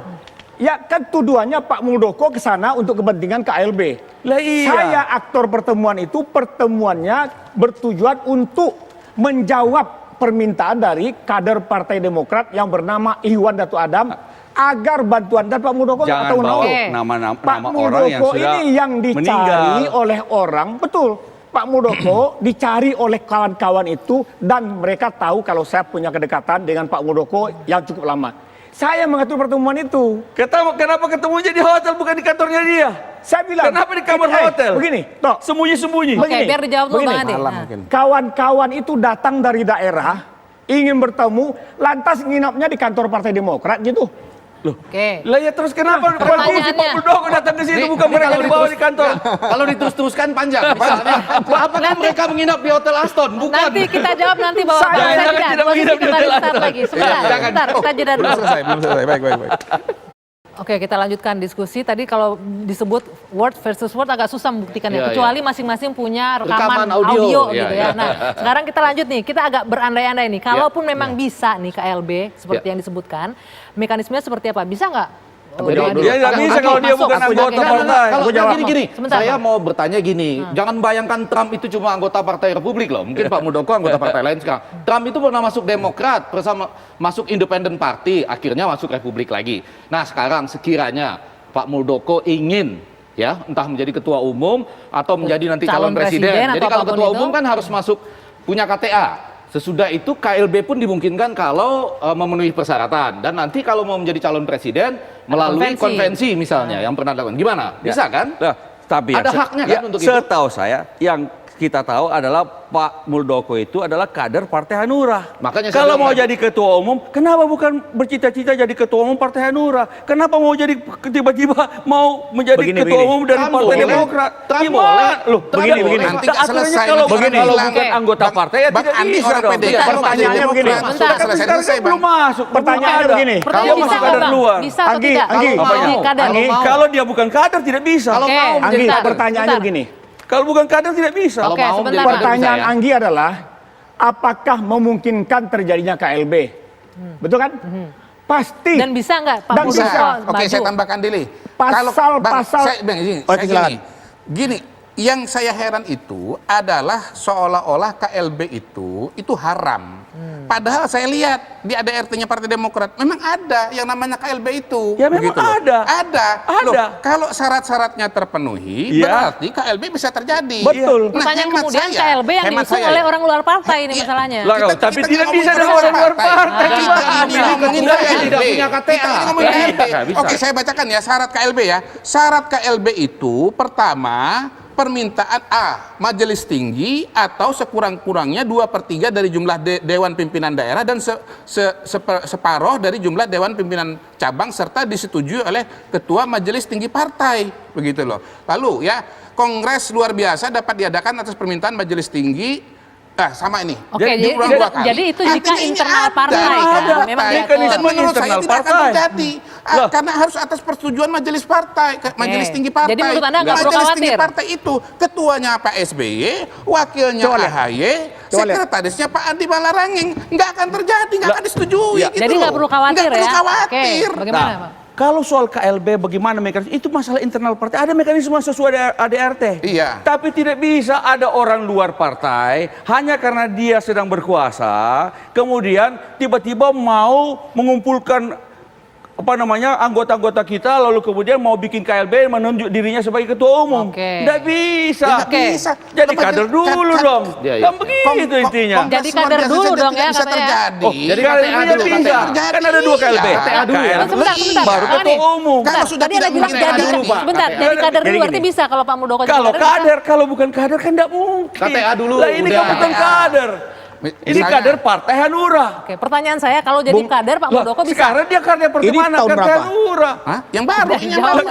Ya kan tuduhannya Pak Muldoko ke sana untuk kepentingan KLB. Lah iya. Saya aktor pertemuan itu, pertemuannya bertujuan untuk menjawab permintaan dari kader Partai Demokrat yang bernama Ihwan Datu Adam agar bantuan dan Pak Muldoko Jangan tahu bawa nama nama-nama Pak orang yang Muldoko sudah ini yang dicari meninggal. oleh orang, betul. Pak Muldoko dicari oleh kawan-kawan itu dan mereka tahu kalau saya punya kedekatan dengan Pak Muldoko yang cukup lama. Saya mengatur pertemuan itu. Kenapa ketemunya di hotel bukan di kantornya dia? Saya bilang. Kenapa di kamar hotel? Begini, toh. Sembunyi-sembunyi. Oke, biar dijawab dulu Bang Ade. Malam Nah. mungkin. Kawan-kawan itu datang dari daerah, ingin bertemu, lantas nginapnya di kantor Partai Demokrat gitu. Oke. Lah ya terus kenapa Pertanyaannya. Pak Muldoko datang ke situ bukan mereka kalau dibawa di kantor? Kalau diterus-teruskan panjang. Misalnya, apakah mereka menginap di Hotel Aston? Bukan. Nanti kita jawab nanti bahwa Saya saya tidak tidak. menginap di Kita hotel restart Aston. lagi. Sebentar, kita jeda dulu. Belum selesai. Baik. Oke, kita lanjutkan diskusi. Tadi kalau disebut word versus word agak susah membuktikannya. Iya, Kecuali masing-masing punya rekaman Rekaman audio, audio, gitu iya, ya. Nah, sekarang kita lanjut nih. Kita agak berandai-andai nih. Kalaupun memang bisa nih KLB seperti yang disebutkan, mekanismenya seperti apa? Bisa nggak? Dia nggak bisa kalau dia bukan anggota partai. Kalau gini, Sebentar, saya Bang. mau bertanya gini, jangan bayangkan Trump itu cuma anggota Partai Republik loh. Mungkin Pak Muldoko anggota partai lain sekarang. Trump itu pernah masuk Demokrat, bersama masuk Independent Party, akhirnya masuk Republik lagi. Nah sekarang sekiranya Pak Muldoko ingin ya entah menjadi ketua umum atau menjadi nanti calon presiden. Jadi atau kalau apapun ketua itu. umum kan harus masuk punya KTA. Sesudah itu KLB pun dimungkinkan kalau memenuhi persyaratan dan nanti kalau mau menjadi calon presiden melalui konvensi misalnya yang pernah dilakukan. Gimana? Bisa kan? Nah, tapi Ada haknya kan untuk itu? Setahu saya yang kita tahu adalah Pak Muldoko itu adalah kader Partai Hanura. Makanya saya kalau bilang mau tadi. jadi ketua umum, kenapa bukan bercita-cita jadi ketua umum Partai Hanura? Kenapa mau jadi tiba-tiba mau menjadi ketua umum dari Trump Partai boleh. Demokrat? Trump Gimana? boleh. Loh, Trump begini. boleh. Nanti nggak Aturannya selesai. kalau Begini. bukan anggota partai ya Bang tidak Andi bisa orang dong. PDI, Tidak, orang pertanyaannya Partai begini. Demokrat. Sebentar. Sudah selesai, belum Bang. masuk. Pertanyaannya Belum ada. begini. Pertanyaan Dia bisa masih nggak, kader Bang? luar. Bisa atau Anggi, tidak? Anggi. Kalau Apanya? mau kader. Anggi. Kalau dia bukan kader tidak bisa. Kalau Oke, mau Anggi, sebentar. pertanyaannya Sebentar. begini. Kalau bukan kader tidak bisa. Kalau Oke, mau sebentar, menjadi Bang. kader Pertanyaan bisa ya. Anggi adalah, apakah memungkinkan terjadinya KLB? Betul kan? Pasti. Dan bisa nggak Pak Dan Muldoko bisa. Oke, maju? saya tambahkan dulu. Pasal- Oke, silakan. Gini, yang saya heran itu adalah seolah-olah KLB itu haram. Padahal saya lihat di ADRT-nya Partai Demokrat memang ada yang namanya KLB itu. Ya, memang Begitu loh. ada. Ada. Loh, Ada. kalau syarat-syaratnya terpenuhi, Iya. berarti KLB bisa terjadi. Betul. Pertanyaan hemat kemudian saya- KLB yang hemat diusung saya oleh ya. orang luar partai ini Iya. masalahnya. Lah, tapi tidak ngomong bisa terus dengan orang luar partai. partai. Kita Tidak ngomongin bisa, KLB. tidak punya KTA. Kita ini ngomongin Iya, KLB. bisa, bisa. Oke, saya bacakan ya syarat KLB ya. Syarat KLB itu pertama, permintaan A, majelis tinggi atau sekurang-kurangnya 2/3 dari jumlah Dewan Pimpinan Daerah dan separuh dari jumlah Dewan Pimpinan Cabang serta disetujui oleh Ketua Majelis Tinggi Partai. Begitu loh. Lalu ya, Kongres luar biasa dapat diadakan atas permintaan Majelis Tinggi. Nah, sama ini. Oke, jadi itu jika Artinya ini internal ada. partai kan, Ada. memang Dan diatur. menurut saya internal tidak akan partai. terjadi. Karena harus atas persetujuan majelis partai, majelis tinggi partai. Jadi menurut Anda nggak perlu Majelis tinggi khawatir? partai itu ketuanya Pak SBY, wakilnya AHY, sekretarisnya Pak Andi Malarangeng. Nggak akan terjadi, nggak akan disetujui. Gitu Jadi nggak perlu khawatir Nggak perlu ya. khawatir. Oke, bagaimana Pak? Kalau soal KLB bagaimana mekanisme itu masalah internal partai, ada mekanisme sesuai ADRT. Iya. Tapi tidak bisa ada orang luar partai hanya karena dia sedang berkuasa kemudian tiba-tiba mau mengumpulkan anggota-anggota kita lalu kemudian mau bikin KLB menunjuk dirinya sebagai ketua umum. Oke. Tidak bisa. Nggak bisa. Jadi kader dulu dong. Iya, iya. Kan begitu intinya. Jadi kader dulu dong ya bisa katanya. terjadi. Oh, jadi KLB KTA tidak dulu, bisa. KTA. Kan ada dua KLB. Iya. KTA dulu ya. Sebentar, Baru Bang Andi. ketua umum. Kalau Bentar, sudah tadi tidak Anda bilang mungkin jadi KLB. sebentar, jadi kader dulu berarti bisa kalau Pak Muldoko jadi Kalau kader bisa. kader, kalau bukan kader kan tidak mungkin. KTA dulu, Lah ini udah. kan bukan KTA. kader. Ini kader Partai Hanura. Oke, pertanyaan saya kalau jadi kader Pak Loh, Muldoko bisa. sekarang dia kader pertemanan tahun Partai berapa? Hanura. Hah? Yang baru, Udah jauh, yang Maret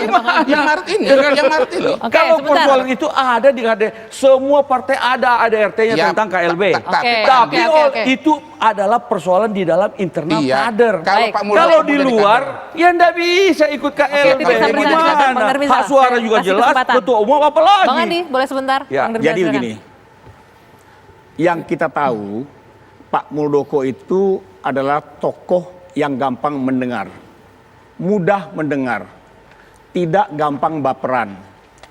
ini, yang Maret ini. Oke, Kalau sebentar. persoalan itu ada di kader, semua partai ada RT-nya Ya, tentang KLB. Oke, Tapi oke. itu adalah persoalan di dalam internal Iya. kader. Kalau Baik. Pak Muldoko Kalau di jadi luar, kader. ya ndak bisa ikut KLB. Bisa, Gimana? bisa. Hak suara Saya juga kasih jelas, kesempatan. ketua umum apa lagi? Bang Andi, boleh sebentar? Ya, Bang Dermina, Jadi silakan. begini, yang kita tahu Pak Muldoko itu adalah tokoh yang gampang mendengar, mudah mendengar, tidak gampang baperan,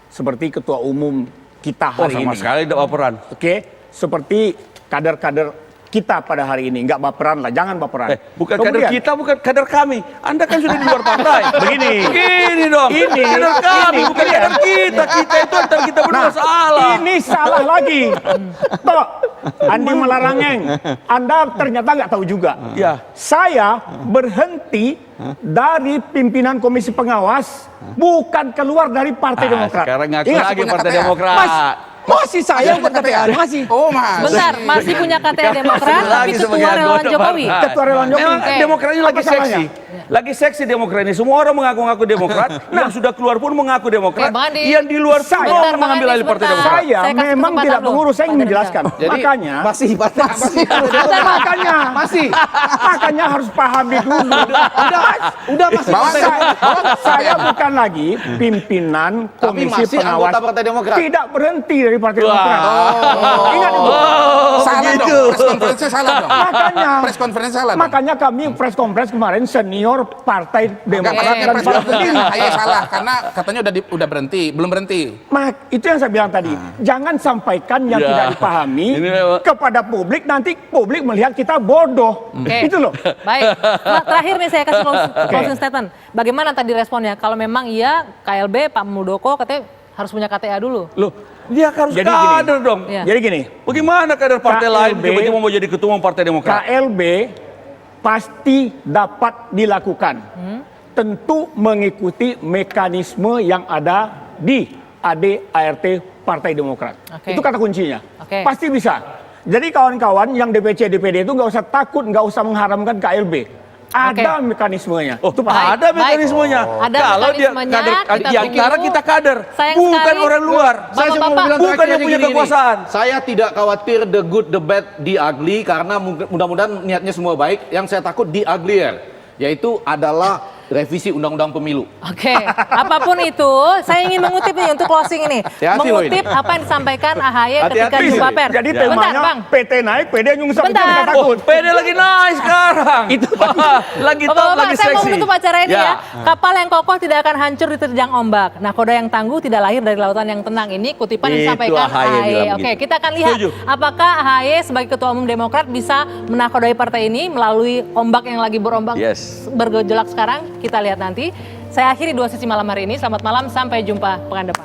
seperti ketua umum kita Oh, hari sama ini. sekali tidak baperan. Oke, seperti kader-kader kita pada hari ini, nggak baperan lah, jangan baperan. Bukan kader Kemudian, kita, bukan kader kami. Anda kan sudah di luar partai. Begini. Begini dong. Ini. Kader kami, Ini. bukan kader kita. Kita itu antar kita berdua Nah, salah. ini salah lagi. Toh, Andi Malarangeng, Anda ternyata nggak tahu juga. Ya. Saya berhenti dari pimpinan komisi pengawas, bukan keluar dari Partai Demokrat. Sekarang ngaku Ingat, lagi punya Partai KTA. Demokrat. masih saya yang KTA, masih. Oh, Mas. Bentar, masih punya KTA Demokrat, tapi Lagi ketua sebagai relawan anggota Jokowi. partai. Ketua relawan Jokowi. Memang Oke. Demokrat ini lagi Apa salahnya? seksi. Lagi seksi Demokrat ini. Semua orang mengaku-ngaku Demokrat. Yang sudah keluar pun mengaku Demokrat. Oke, Bang Andi. Yang di luar Saya- semua Bentar, Bang mengambil Andi, alih Partai sebentar. Demokrat. Saya Saya kasih memang kesempatan tidak dulu. mengurus, saya ingin Pak menjelaskan. Jadi Makanya, masih makanya harus pahami dulu. udah masih Bawa partai saya. Demokrat. Saya bukan lagi pimpinan Tapi komisi masih pengawas. anggota Partai Demokrat. Tidak berhenti dari Partai Demokrat. Ingat itu. Salah dong, press conference salah dong. Makanya. Press conference salah dong. Makanya kami press conference kemarin senior Partai Enggak, Demokrat maksudnya dan press para conference pendiri. AHY salah karena katanya udah berhenti, belum berhenti. Itu yang saya bilang tadi. Jangan sampaikan yang Ya. tidak dipahami Ini memang- kepada publik, nanti publik melihat kita bodoh. Oke. Itu loh. Baik. Nah, terakhir nih saya kasih closing statement. Bagaimana tadi responnya? Kalau memang iya KLB Pak Muldoko katanya harus punya KTA dulu. Loh, dia harus Jadi gini. kader dong. Iya. Jadi gini, Bagaimana kader partai lain KLB tiba-tiba mau jadi ketua umum Partai Demokrat? KLB pasti dapat dilakukan. Tentu mengikuti mekanisme yang ada di AD/ART Partai Demokrat. Oke. Itu kata kuncinya. Oke. Pasti bisa. Jadi kawan-kawan yang DPC DPD itu nggak usah takut, nggak usah mengharamkan KLB. Ada mekanismenya. Oh, Itu pasti. ada mekanismenya. Ada Kalau dia mekanismenya, kader kita di antara tunggu. kita kader, Sayang bukan sekali. orang luar. Saya cuma mau bilang bukan terakhir yang punya aja gini, kekuasaan. Saya tidak khawatir the good, the bad, the ugly karena mudah-mudahan niatnya semua baik. Yang saya takut the uglier, yaitu adalah revisi undang-undang pemilu. Oke, apapun itu, saya ingin mengutip nih untuk closing ini. Hati-hati loh Mengutip apa yang disampaikan AHY ketika Hati-hati. jumpa pers. Jadi Bentar, temanya Bang. PT naik, PD nyungsep, itu Bentar. kita takut. PD lagi naik sekarang. Itu lagi top, Bapak-bapak, lagi saya mau seksi. menutup acara ini Ya. ya. Kapal yang kokoh tidak akan hancur diterjang ombak. Nakoda yang tangguh tidak lahir dari lautan yang tenang. Ini kutipan yang Itu disampaikan AHY bilang AHY. Oke, begitu. kita akan lihat Setuju. apakah AHY sebagai ketua umum Demokrat bisa menakodai partai ini melalui ombak yang lagi berombak Yes. bergejolak sekarang. Kita lihat nanti. Saya akhiri dua sisi malam hari ini. Selamat malam, sampai jumpa pekan depan.